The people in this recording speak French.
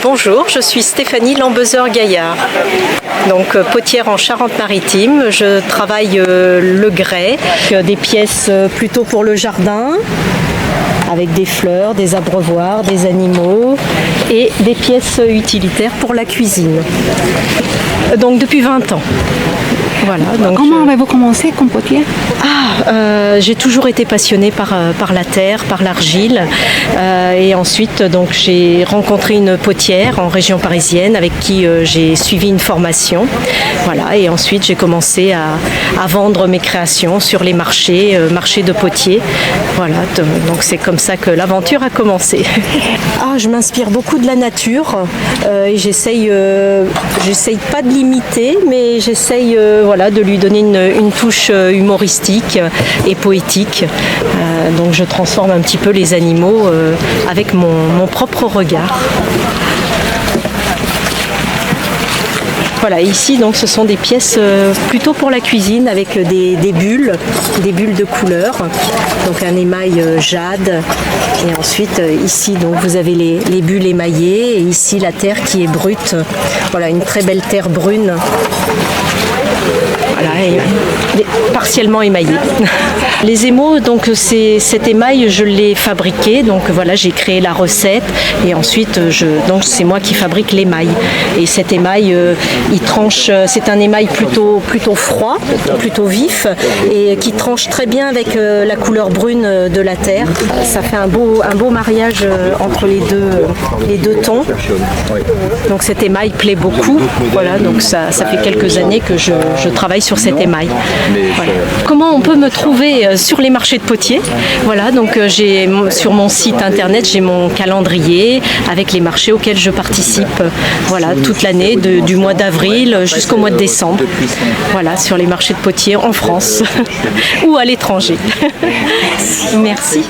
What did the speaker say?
Bonjour, je suis Stéphanie Lambezeur-Gaillard, donc potière en Charente-Maritime. Je travaille le grès, des pièces plutôt pour le jardin, avec des fleurs, des abreuvoirs, des animaux et des pièces utilitaires pour la cuisine. Donc depuis 20 ans. Voilà, donc Comment avez-vous commencé comme potier? J'ai toujours été passionnée par la terre, par l'argile. Et ensuite, donc, j'ai rencontré une potière en région parisienne avec qui j'ai suivi une formation. Voilà, et ensuite, j'ai commencé à vendre mes créations sur les marchés de potiers. Voilà, donc c'est comme ça que l'aventure a commencé. Je m'inspire beaucoup de la nature et j'essaye pas de l'imiter, mais j'essaye de lui donner une touche humoristique et poétique. Donc je transforme un petit peu les animaux avec mon propre regard. Voilà, ici donc ce sont des pièces plutôt pour la cuisine avec des bulles de couleur, donc un émail jade, et ensuite ici donc vous avez les bulles émaillées et ici la terre qui est brute. Voilà, une très belle terre brune. Voilà, et partiellement émaillé. Les émaux, donc cet émail, je l'ai fabriqué, donc voilà, j'ai créé la recette et ensuite donc c'est moi qui fabrique l'émail. Et cet émail, il tranche, c'est un émail plutôt froid, plutôt vif et qui tranche très bien avec la couleur brune de la terre. Ça fait un beau mariage entre les deux tons. Donc cet émail plaît beaucoup. Voilà, donc ça fait quelques années que je travaille sur cet émail. Voilà. Comment on peut me trouver sur les marchés de potiers? Voilà, donc sur mon site internet, j'ai mon calendrier avec les marchés auxquels je participe. Voilà, toute l'année, du mois d'avril jusqu'au mois de décembre. Voilà, sur les marchés de potiers en France ou à l'étranger. Merci.